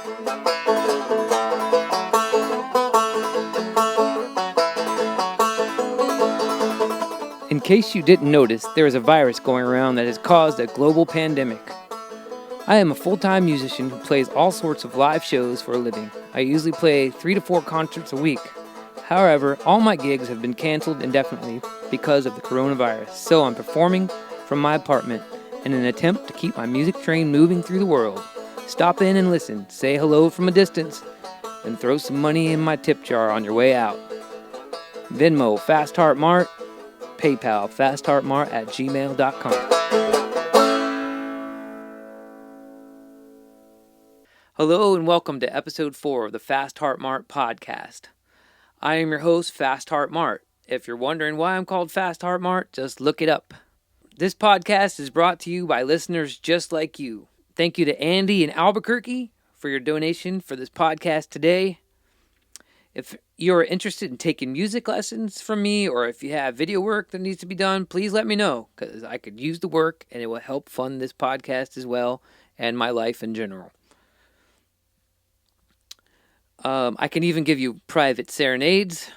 In case you didn't notice, there is a virus going around that has caused a global pandemic. I am a full-time musician who plays all sorts of live shows for a living. I usually play 3 to 4 concerts a week. However, all my gigs have been canceled indefinitely because of the coronavirus, so I'm performing from my apartment in an attempt to keep my music train moving through the world. Stop in and listen, say hello from a distance, and throw some money in my tip jar on your way out. Venmo, FastHeartMart, PayPal, FastHeartMart@gmail.com. Hello and welcome to Episode 4 of the FastHeartMart podcast. I am your host, FastHeartMart. If you're wondering why I'm called FastHeartMart, just look it up. This podcast is brought to you by listeners just like you. Thank you to Andy in Albuquerque for your donation for this podcast today. If you're interested in taking music lessons from me, or if you have video work that needs to be done, please let me know, because I could use the work and it will help fund this podcast as well and my life in general. I can even give you private serenades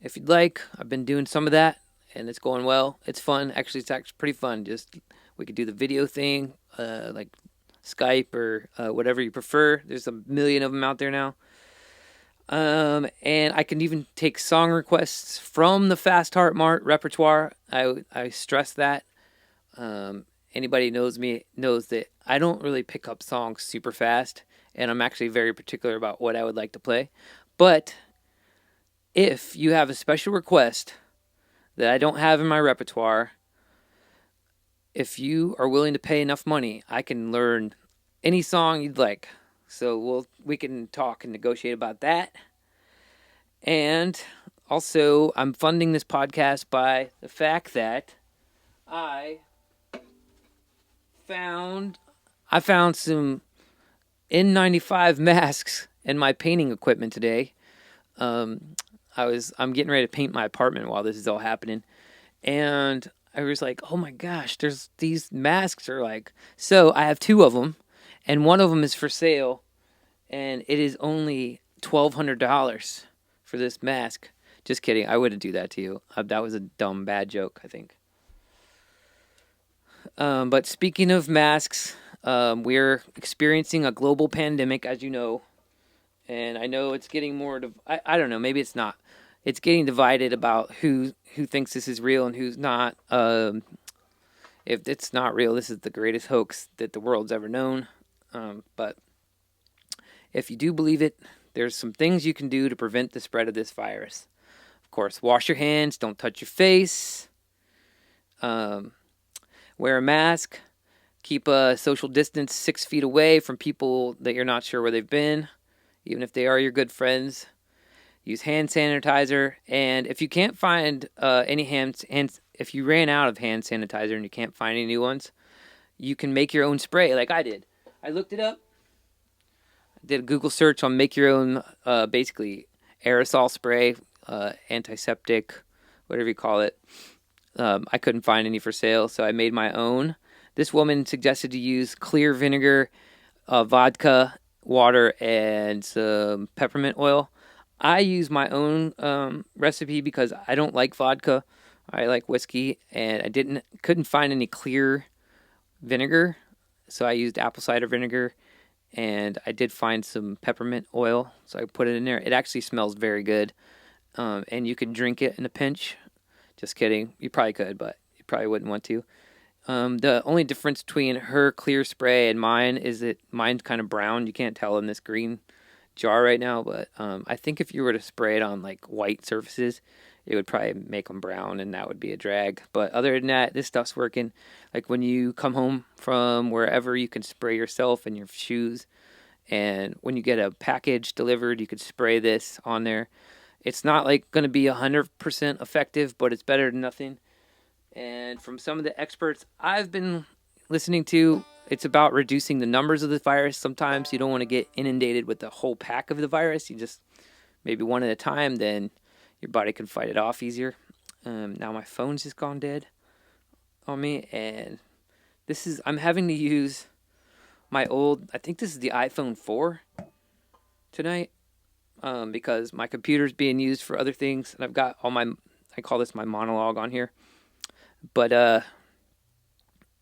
if you'd like. I've been doing some of that and it's going well. It's fun. Actually, it's pretty fun. We could do the video thing, like Skype or whatever you prefer. There's a million of them out there now. And I can even take song requests from the FastHeartMart repertoire. I stress that. Anybody knows me knows that I don't really pick up songs super fast, and I'm actually very particular about what I would like to play. But if you have a special request that I don't have in my repertoire, if you are willing to pay enough money, I can learn any song you'd like. So we can talk and negotiate about that. And also, I'm funding this podcast by the fact that I found some N95 masks in my painting equipment today. I'm getting ready to paint my apartment while this is all happening, and I was like, oh my gosh, there's these masks are like, so I have 2 of them, and one of them is for sale, and it is only $1,200 for this mask. Just kidding, I wouldn't do that to you. That was a dumb, bad joke, I think. But speaking of masks, we're experiencing a global pandemic, as you know, and I know it's getting more, I don't know, maybe it's not. It's getting divided about who thinks this is real and who's not. If it's not real, this is the greatest hoax that the world's ever known. But if you do believe it, there's some things you can do to prevent the spread of this virus. Of course, wash your hands, don't touch your face, wear a mask, keep a social distance 6 feet away from people that you're not sure where they've been, even if they are your good friends. Use hand sanitizer, and if you can't find if you ran out of hand sanitizer and you can't find any new ones, you can make your own spray like I did. I looked it up. I did a Google search on make your own, basically aerosol spray, antiseptic, whatever you call it. I couldn't find any for sale, so I made my own. This woman suggested to use clear vinegar, vodka, water, and some peppermint oil. I use my own recipe because I don't like vodka. I like whiskey, and I couldn't find any clear vinegar, so I used apple cider vinegar, and I did find some peppermint oil, so I put it in there. It actually smells very good, and you can drink it in a pinch. Just kidding. You probably could, but you probably wouldn't want to. The only difference between her clear spray and mine is that mine's kind of brown. You can't tell in this green jar right now, but I think if you were to spray it on like white surfaces, it would probably make them brown, and that would be a drag. But other than that, this stuff's working. Like when you come home from wherever, you can spray yourself and your shoes, and when you get a package delivered, you could spray this on there. It's not like going to be 100% effective, but it's better than nothing. And from some of the experts I've been listening to, it's about reducing the numbers of the virus. Sometimes you don't want to get inundated with the whole pack of the virus. You just maybe one at a time, then your body can fight it off easier. Now my phone's just gone dead on me, and I'm having to use my old, I think this is the iPhone 4 tonight, because my computer's being used for other things, and I've got all my, I call this my monologue on here. But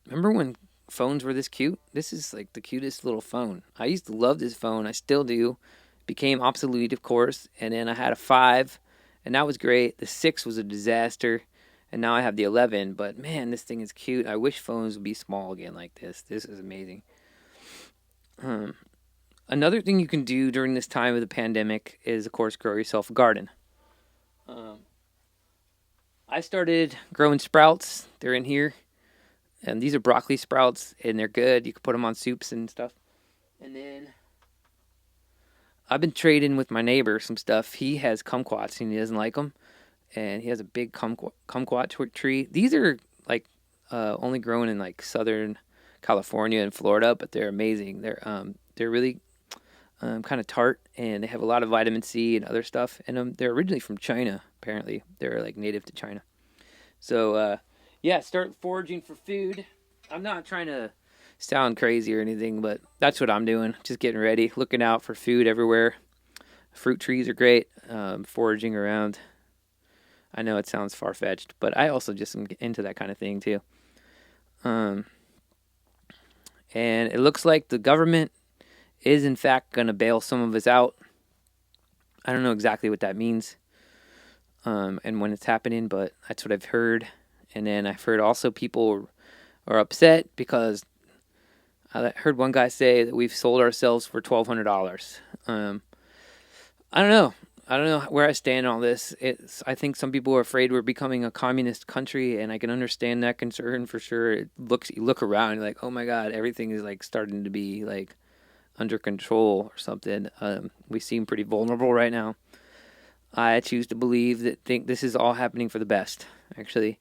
remember when phones were this cute? This is like the cutest little phone. I used to love this phone. I still do. Became obsolete, of course, and then I had a 5, and that was great. The 6 was a disaster, and now I have the 11. But man, this thing is cute. I wish phones would be small again like this. This is amazing. Another thing you can do during this time of the pandemic is, of course, grow yourself a garden. I started growing sprouts. They're in here, and these are broccoli sprouts, and they're good. You can put them on soups and stuff. And then I've been trading with my neighbor some stuff. He has kumquats, and he doesn't like them, and he has a big kumquat tree. These are like only grown in like southern California and Florida, but they're amazing. They're really kind of tart, and they have a lot of vitamin C and other stuff. And they're originally from China, apparently. They're like native to China. So yeah, start foraging for food. I'm not trying to sound crazy or anything, but that's what I'm doing. Just getting ready, looking out for food everywhere. Fruit trees are great. Foraging around. I know it sounds far-fetched, but I also just am into that kind of thing too. And it looks like the government is in fact going to bail some of us out. I don't know exactly what that means and when it's happening, but that's what I've heard. And then I've heard also people are upset because I heard one guy say that we've sold ourselves for $1,200. I don't know. I don't know where I stand on this. I think some people are afraid we're becoming a communist country, and I can understand that concern for sure. You look around, you're like, oh my God, everything is like starting to be like under control or something. We seem pretty vulnerable right now. I choose to think this is all happening for the best, actually,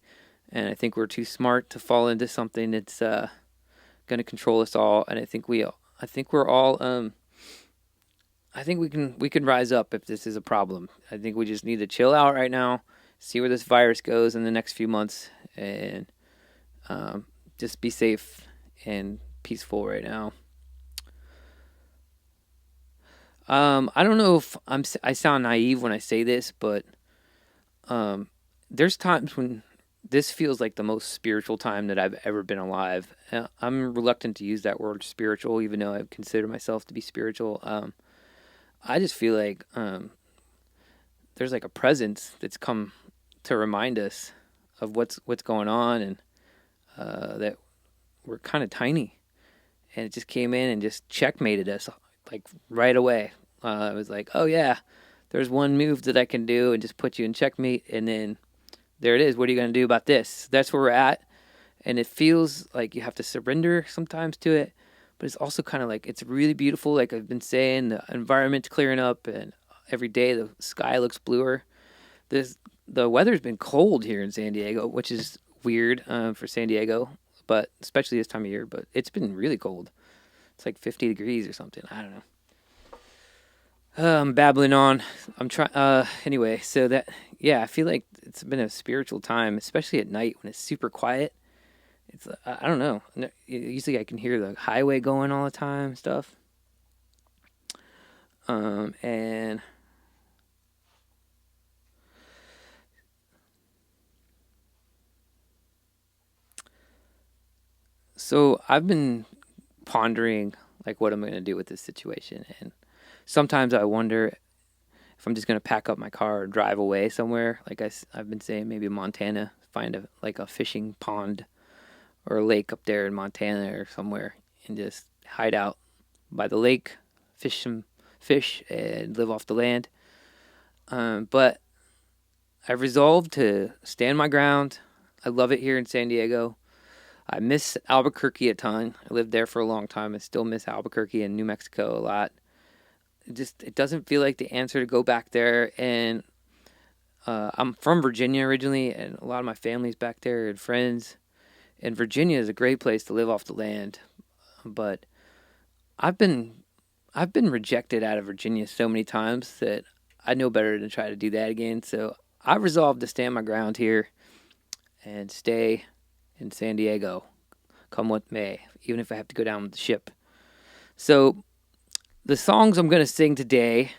and I think we're too smart to fall into something that's going to control us all. And I think we're all. I think we can rise up if this is a problem. I think we just need to chill out right now, see where this virus goes in the next few months, and just be safe and peaceful right now. I don't know if I sound naive when I say this, but there's times when this feels like the most spiritual time that I've ever been alive. I'm reluctant to use that word spiritual, even though I consider myself to be spiritual. I just feel like there's like a presence that's come to remind us of what's going on, and that we're kind of tiny, and it just came in and just checkmated us like right away. I was like, oh yeah, there's one move that I can do and just put you in checkmate, and then there it is. What are you going to do about this? That's where we're at, and it feels like you have to surrender sometimes to it, but it's also kind of like it's really beautiful. Like I've been saying, the environment's clearing up, and every day the sky looks bluer. The weather's been cold here in San Diego, which is weird for San Diego, but especially this time of year. But it's been really cold. It's like 50 degrees or something. I don't know. I'm babbling on. I'm trying. Anyway, so I feel like it's been a spiritual time, especially at night when it's super quiet. It's I don't know. Usually I can hear the highway going all the time and stuff. And so I've been pondering like what I'm going to do with this situation, and sometimes I wonder if I'm just going to pack up my car or drive away somewhere. Like I've been saying, maybe Montana, find a fishing pond or a lake up there in Montana or somewhere, and just hide out by the lake, fish some fish, and live off the land. But I've resolved to stand my ground. I love it here in San Diego. I miss Albuquerque a ton. I lived there for a long time. I still miss Albuquerque and New Mexico a lot. It doesn't feel like the answer to go back there. And I'm from Virginia originally, and a lot of my family's back there and friends. And Virginia is a great place to live off the land, but I've been rejected out of Virginia so many times that I know better than to try to do that again. So I resolved to stand my ground here and stay in San Diego, come what may, even if I have to go down with the ship. So the songs I'm going to sing today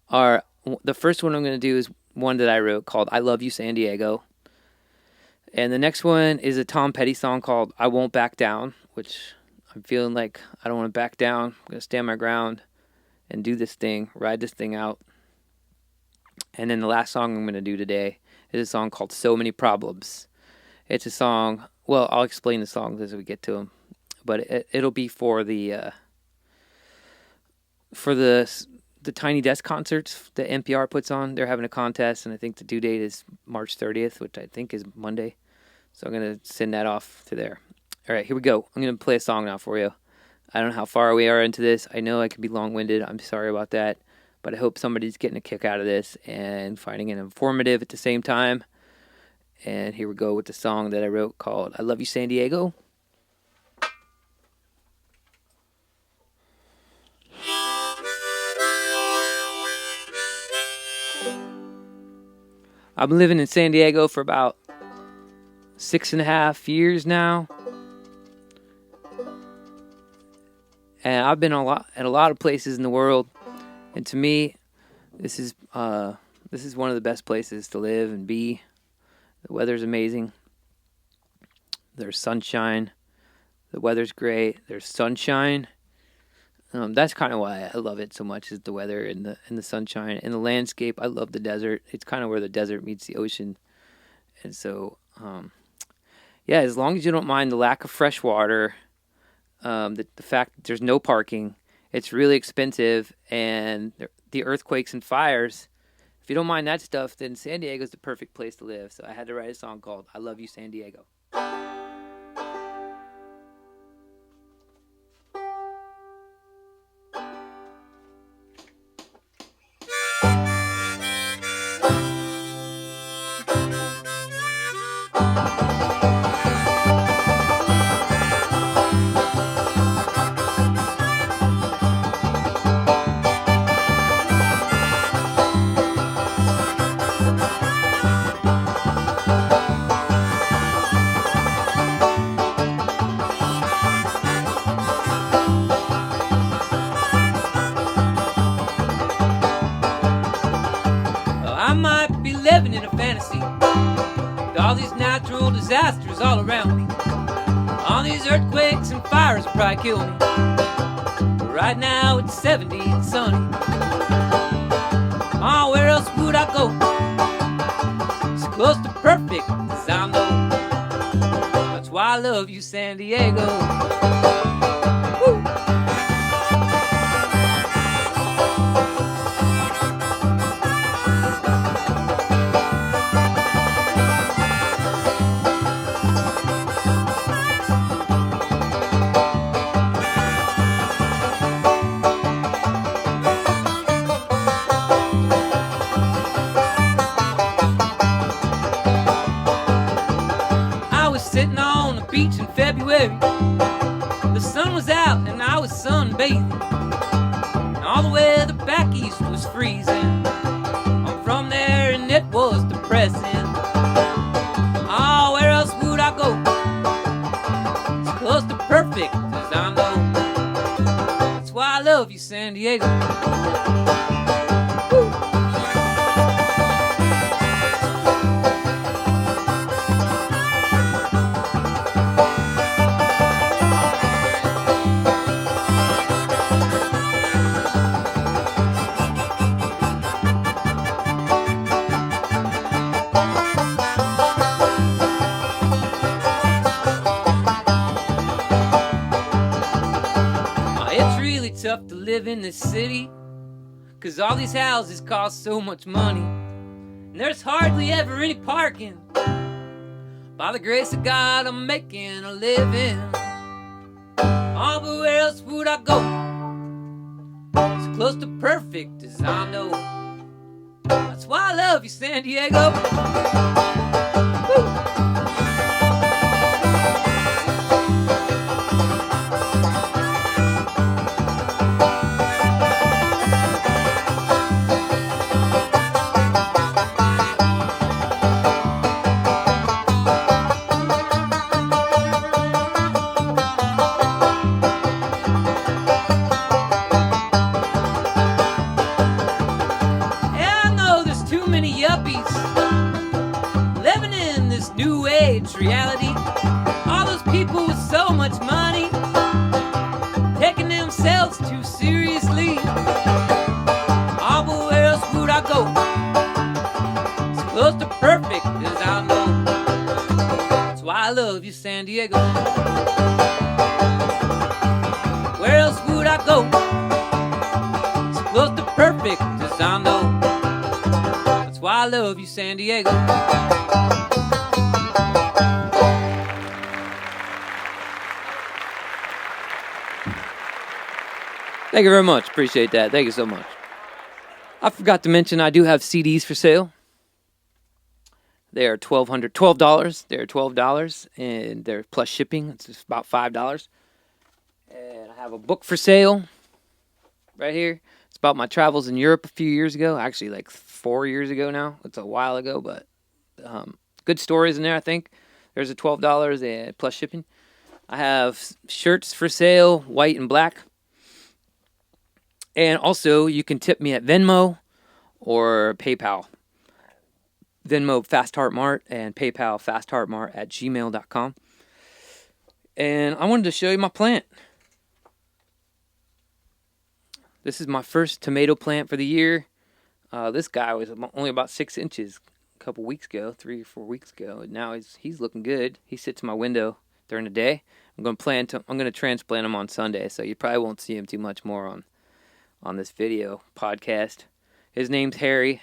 are, the first one I'm going to do is one that I wrote called I Love You San Diego. And the next one is a Tom Petty song called I Won't Back Down, which I'm feeling like I don't want to back down. I'm going to stand my ground and do this thing, ride this thing out. And then the last song I'm going to do today is a song called So Many Problems. It's a song, well, I'll explain the songs as we get to them, but it'll be for the Tiny Desk concerts that NPR puts on. They're having a contest, and I think the due date is March 30th, which I think is Monday. So I'm going to send that off to there. All right, here we go. I'm going to play a song now for you. I don't know how far we are into this. I know I can be long-winded. I'm sorry about that. But I hope somebody's getting a kick out of this and finding it informative at the same time. And here we go with the song that I wrote called I Love You San Diego. I've been living in San Diego for about 6.5 years now. And I've been at a lot of places in the world. And to me, this is one of the best places to live and be. The weather's amazing. There's sunshine. The weather's great. There's sunshine. That's kind of why I love it so much, is the weather and the sunshine and the landscape. I love the desert. It's kind of where the desert meets the ocean. And so, yeah, as long as you don't mind the lack of fresh water, the fact that there's no parking, it's really expensive, and the earthquakes and fires, if you don't mind that stuff, then San Diego's the perfect place to live. So I had to write a song called I Love You San Diego. I might be living in a fantasy with all these natural disasters all around me. All these earthquakes and fires will probably kill me. But right now it's 70 and sunny. Oh, where else would I go? It's close to perfect as I know. That's why I love you, San Diego. Woo! Sitting on the beach in February, the sun was out and I was sunbathing, and all the weather back east was freezing. I'm from there and it was depressing. Oh, where else would I go? It's close to perfect as I know. That's why I love you, San Diego. Woo! Tough to live in this city, 'cause all these houses cost so much money, and there's hardly ever any parking. By the grace of God, I'm making a living. Oh, but where else would I go? It's close to perfect as I know. That's why I love you, San Diego. Woo! reality. All those people with so much money taking themselves too seriously. Oh, but where else would I go? As close to perfect as I know. That's why I love you, San Diego. Where else would I go? As close to perfect as I know. That's why I love you, San Diego. Thank you very much. Appreciate that. Thank you so much. I forgot to mention I do have CDs for sale. They are $12. They're $12, and they're plus shipping. It's just about $5. And I have a book for sale right here. It's about my travels in Europe a few years ago. Actually, like 4 years ago now. It's a while ago, but good stories in there, I think. There's a $12 and plus shipping. I have shirts for sale, white and black. And also, you can tip me at Venmo or PayPal. Venmo FastHeartMart and PayPal FastHeartMart@gmail.com. And I wanted to show you my plant. This is my first tomato plant for the year. This guy was only about 6 inches a couple weeks ago, 3 or 4 weeks ago. And now he's looking good. He sits in my window during the day. I'm going to transplant him on Sunday, so you probably won't see him too much more on this video podcast. His name's Harry.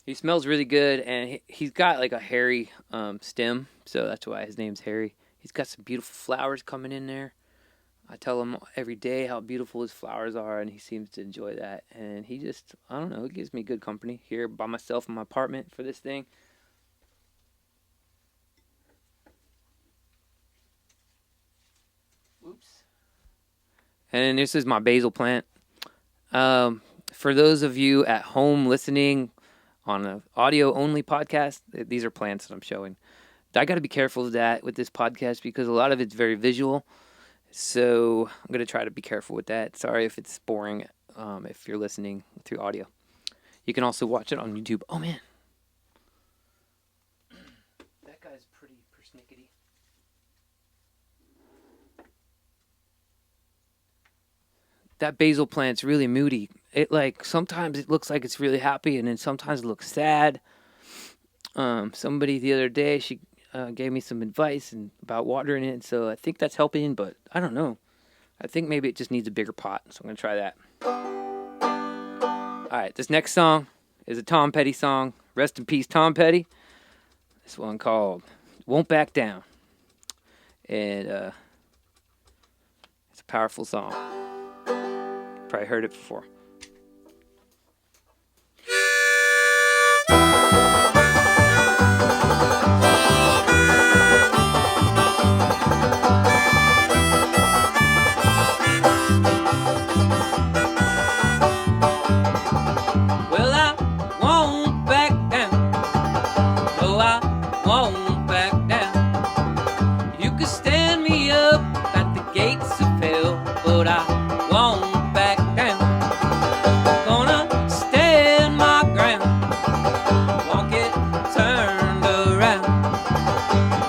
He smells really good, and he's got like a hairy stem, so that's why his name's Harry. He's got some beautiful flowers coming in there. I tell him every day how beautiful his flowers are, and he seems to enjoy that. And he just, I don't know, he gives me good company here by myself in my apartment for this thing. Oops. And this is my basil plant. For those of you at home listening on an audio-only podcast, these are plants that I'm showing. I got to be careful of that with this podcast because a lot of it's very visual. So I'm going to try to be careful with that. Sorry if it's boring if you're listening through audio. You can also watch it on YouTube. Oh, man. That guy's pretty persnickety. That basil plant's really moody. Sometimes it looks like it's really happy, and then sometimes it looks sad. Somebody the other day, she gave me some advice about watering it, so I think that's helping, but I don't know. I think maybe it just needs a bigger pot, so I'm going to try that. All right, this next song is a Tom Petty song. Rest in peace, Tom Petty. This one called Won't Back Down. And it's a powerful song. Probably heard it before. Well, I won't back down. No, I won't back down. You can stand me up at the gates of hell, but I won't back down. Gonna stand my ground, won't get turned around.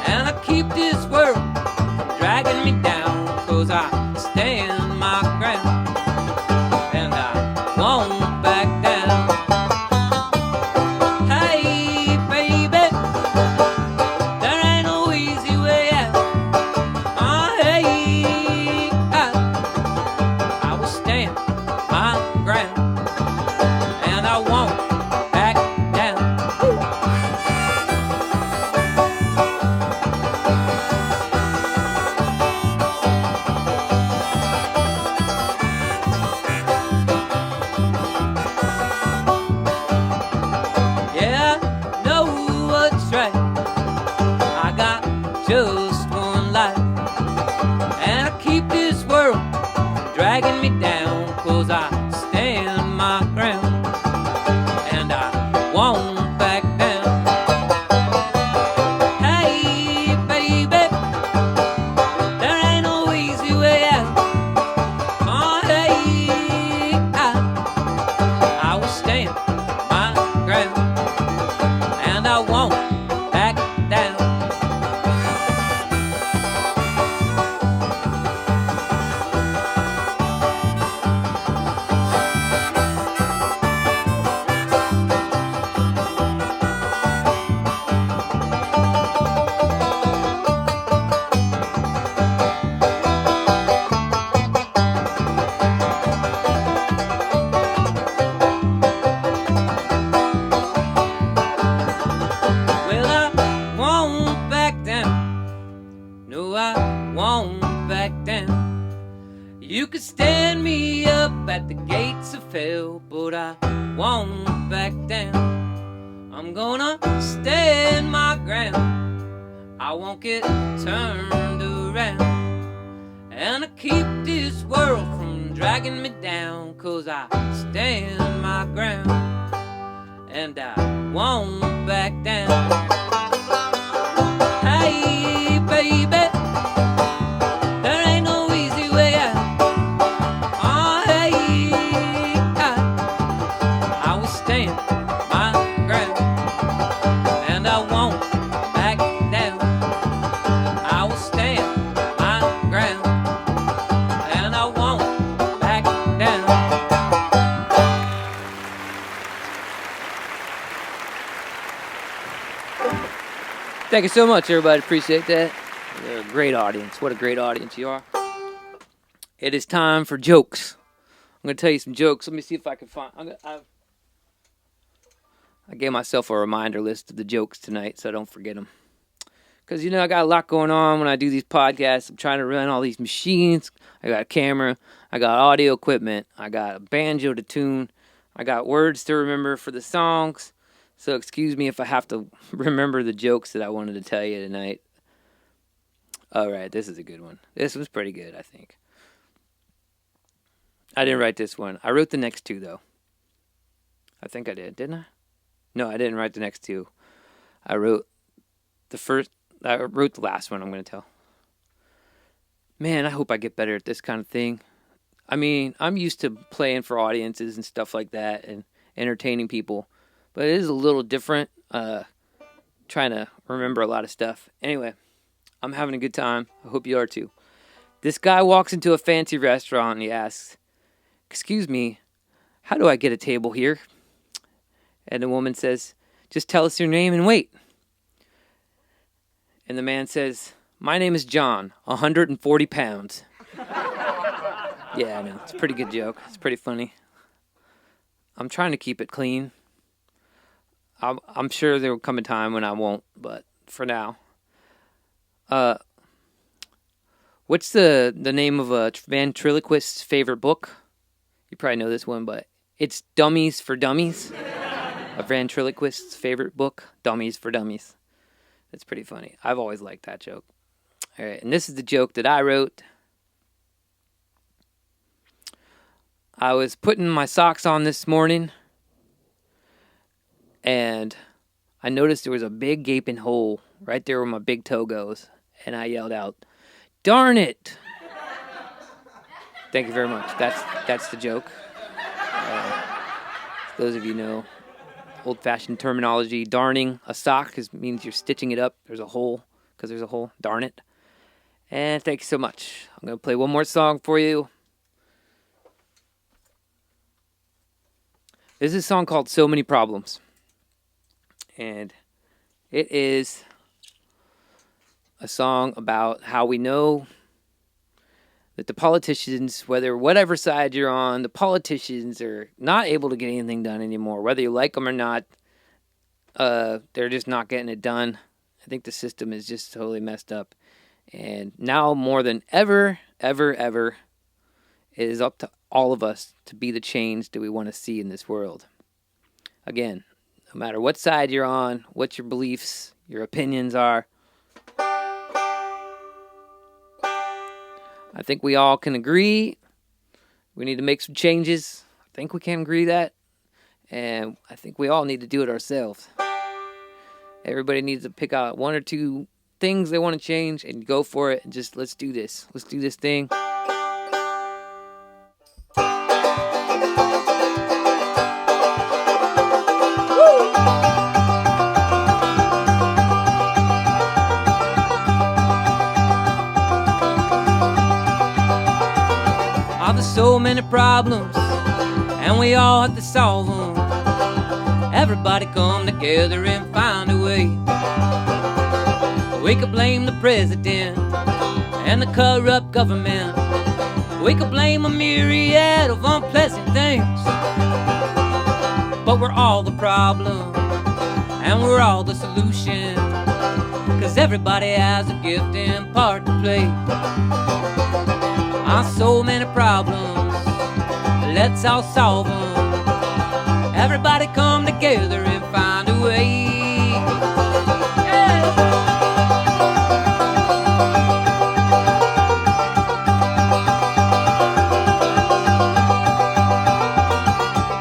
And I keep this world from dragging me down, 'cause I stand my ground, and I won't back down. Hey baby, there ain't no easy way out. Hey, I will stand my ground, and I won't back down. Yeah, I know what's right. I got just one life, and I keep this world from dragging me down, 'cause I stand my ground, and I won't back down. Hey baby, there ain't no easy way out. Oh hey, I will stand my ground, and I won't back down. at the gates of hell, but I won't back down. I'm gonna stand my ground. I won't get turned around, and I keep this world from dragging me down, 'cause I stand my ground, and I won't back down. Hey baby, there ain't no easy way out. Oh hey, I will stand my ground, and I won't back down. I will stand my ground, and I won't back down. Thank you so much, everybody. Appreciate that. You're a great audience. What a great audience you are. It is time for jokes. I'm going to tell you some jokes. Let me see if I can find... I gave myself a reminder list of the jokes tonight so I don't forget them. Because, you know, I got a lot going on when I do these podcasts. I'm trying to run all these machines. I got a camera. I got audio equipment. I got a banjo to tune. I got words to remember for the songs. So excuse me if I have to remember the jokes that I wanted to tell you tonight. All right, this is a good one. This was pretty good, I think. I didn't write this one. I wrote the next two, though. I think I did, didn't I? No, I didn't write the next two. I wrote the last one I'm going to tell. Man, I hope I get better at this kind of thing. I mean, I'm used to playing for audiences and stuff like that and entertaining people. But it is a little different, trying to remember a lot of stuff. Anyway, I'm having a good time. I hope you are too. This guy walks into a fancy restaurant and he asks, "Excuse me, how do I get a table here?" And the woman says, "Just tell us your name and wait." And the man says, "My name is John, 140 pounds. Yeah, I know. It's a pretty good joke. It's pretty funny. I'm trying to keep it clean. I'm sure there will come a time when I won't, but for now. What's the name of a ventriloquist's favorite book? You probably know this one, but it's Dummies for Dummies. A ventriloquist's favorite book, Dummies for Dummies. That's pretty funny. I've always liked that joke. All right, and this is the joke that I wrote. I was putting my socks on this morning, and I noticed there was a big gaping hole right there where my big toe goes. And I yelled out, "Darn it!" Thank you very much. That's the joke. Those of you know old-fashioned terminology. Darning a sock means you're stitching it up. There's a hole because there's a hole. Darn it. And thank you so much. I'm going to play one more song for you. This is a song called "So Many Problems." And it is a song about how we know that the politicians, whatever side you're on, the politicians are not able to get anything done anymore. Whether you like them or not, they're just not getting it done. I think the system is just totally messed up. And now more than ever, it is up to all of us to be the change that we want to see in this world. Again, no matter what side you're on, what your beliefs, your opinions are, I think we all can agree we need to make some changes. I think we can agree that. And I think we all need to do it ourselves. Everybody needs to pick out one or two things they want to change and go for it. And just let's do this. Let's do this thing. There's so many problems, and we all have to solve them. Everybody come together and find a way. We could blame the president and the corrupt government. We could blame a myriad of unpleasant things. But we're all the problem, and we're all the solution. 'Cause everybody has a gift and part to play. On so many problems, Let's all solve them. Everybody come together and find a way. Yeah.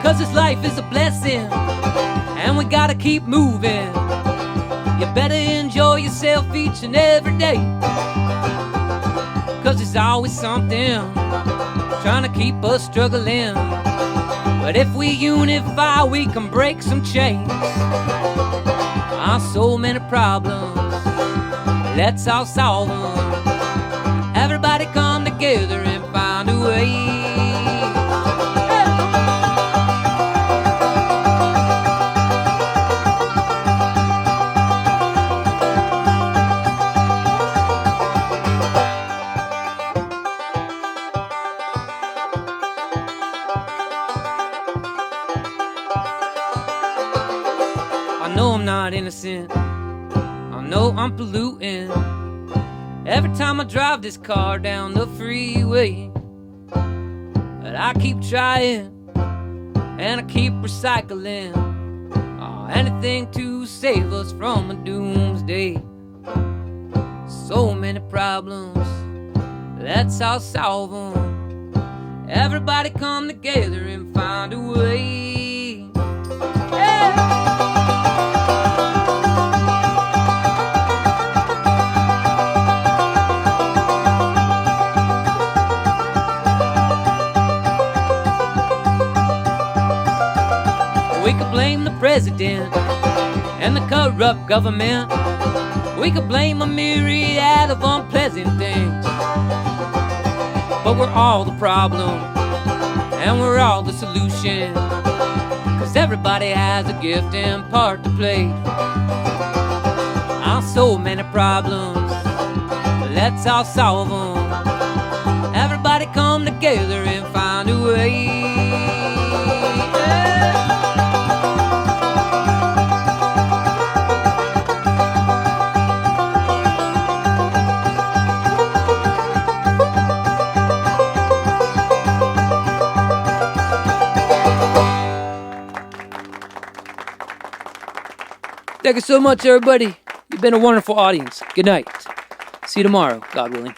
'Cause this life is a blessing, and we gotta keep moving. You better enjoy yourself each and every day, 'cause there's always something trying to keep us struggling. But if we unify, we can break some chains. So many problems, let's all solve them. Everybody come together and find a way. I know I'm not innocent, I know I'm polluting. Every time I drive this car down the freeway, but I keep trying and I keep recycling. Anything to save us from a doomsday. So many problems, let's all solve them. Everybody come together and find a way. Yeah. We could blame the president and the corrupt government. We could blame a myriad of unpleasant things. But we're all the problem, and we're all the solution. 'Cause everybody has a gift and part to play. So many problems, let's all solve them. Everybody come together and find a way. Thank you so much, everybody. You've been a wonderful audience. Good night. See you tomorrow, God willing.